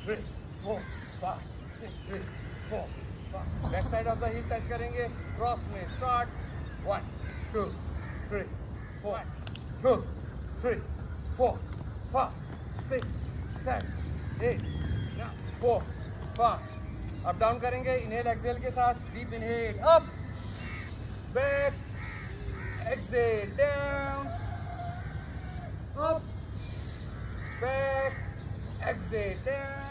3 4 5 6 3 4 5 back side of the heel touch करेंगे cross में start 1 2 3 4 2 3 4 5 6 7 8 9 4 5 up down करेंगे inhale exhale के साथ deep inhale up back exhale down up back exhale down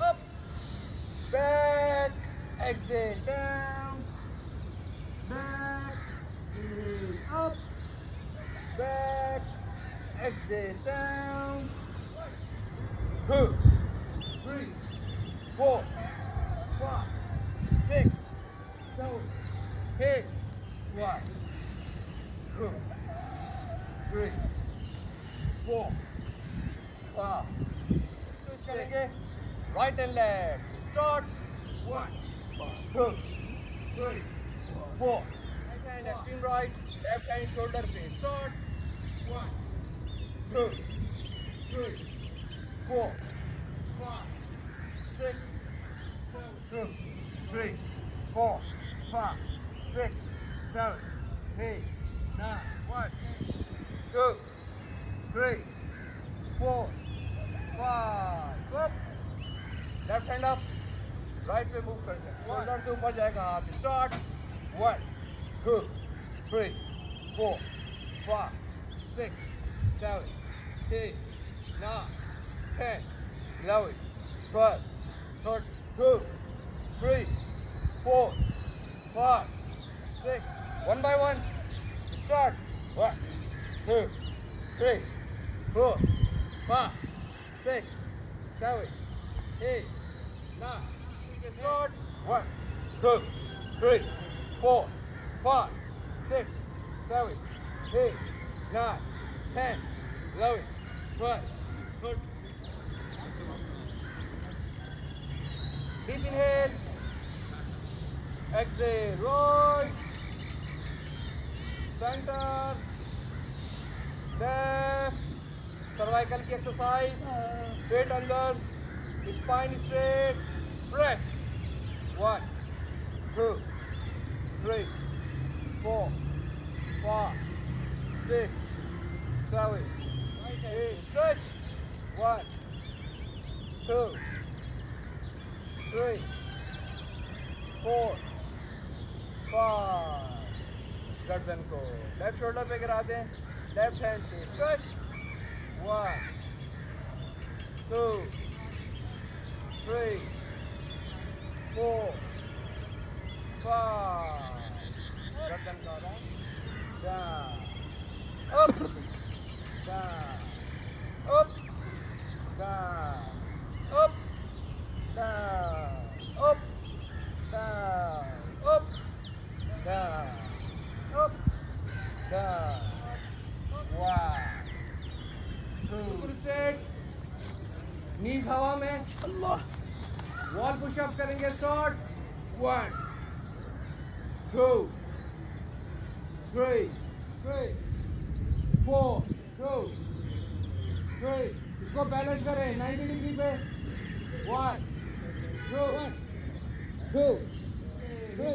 up back exhale down back inhale up back exhale down 2 3 4 5 6 7 8 1 2 3 4 5 6 right and left start 1 2 3 4 right hand extreme right left hand shoulder पे start 1 2 3 4 5 6 2 3 4 5 6 7 8 9 1 2 3 4 5 up left hand up right पे move करते हैं shoulder से ऊपर जाएगा हाथ start 1 2 3 4 5 6 7 8 9 10 11 12 13 2 3 4 5 6 one by one start 1 2 3 4 5 6 7 8 9 start 1 2 3 4 5 6 7 8 9 10 11 12 13 deep inhale exhale right center left cervical की exercise पेट अंदर स्पाइन स्ट्रेट प्रेस 1 2 3 4 5 6 7 8 stretch 1 2 3 4 5 गर्दन को लेफ्ट शोल्डर पे गिरा दें लेफ्ट हैंड से स्ट्रेच 1 2 3 4 5 गर्दन का down up down up down up down up down up down up down 1 2 set नीज हवा में अल्लाह वॉल पुशअप करेंगे स्टार्ट 1 2 3 4 2 3 इसको बैलेंस करें 90 डिग्री पे 1 2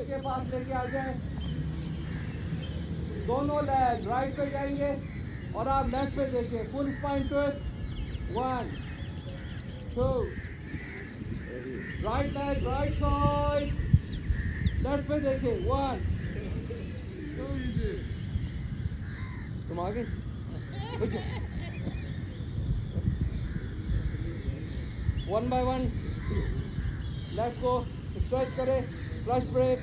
के पास लेके आ जाए दोनों लेग राइट पे जाएंगे और आप लेफ्ट पे देखिए full spine twist 1 2 right leg right side left पे देखिए 1 2 तुम आगे वन बाय वन लेफ्ट को स्ट्रेच करें क्लच ब्रेक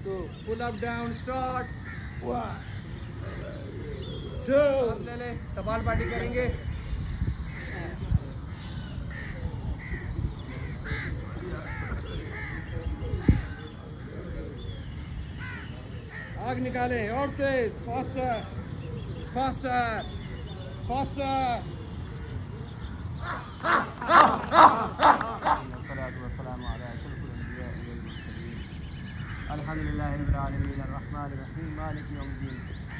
तो पुल अप डाउन स्टार्ट 1 2 ले ले तबाल पार्टी करेंगे आग निकालें और तेज फास्टर फास्टर फास्टर अल्हम्दुलिल्लाहि रब्बिल आलमीन अर्रहमानिर रहीम मालिक यौमिद्दीन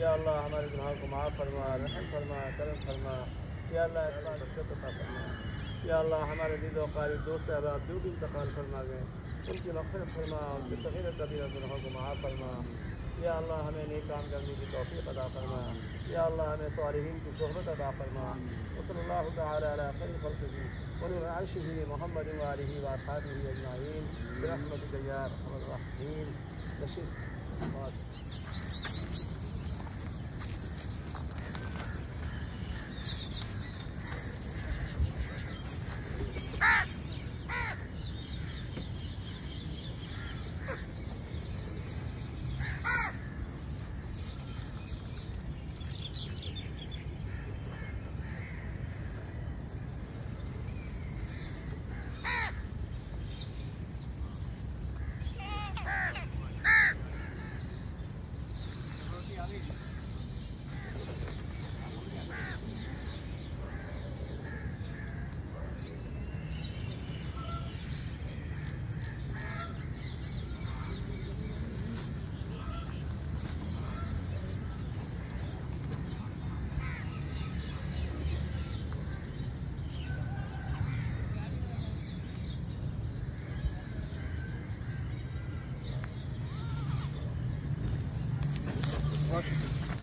या अल्लाह हमारे गुनाहों को माफ़ फरमा रहम फरमा करम फरमा। या अल्लाह इस्लाम बरकत अता फरमा। या अल्लाह हमारे दिल और कारी दोस्त अहबाब जो भी इंतकाल फरमा गए उनकी मग़फ़िरत फरमा उनके सग़ीर कबीर गुनाहों को माफ़ फरमा। या अल्लाह हमें नेक काम करने की तौफ़ीक़ अता फरमा। या अल्लाह हमें सालिहीन की सोहबत अता फरमा। सल्लल्लाहु तआला अला खैरि ख़ल्क़िही व नूरि अर्शिही मुहम्मद व आलिही व अस्हाबिही अजमईन बिरहमतिका या अरहमर राहिमीन। नशिस्त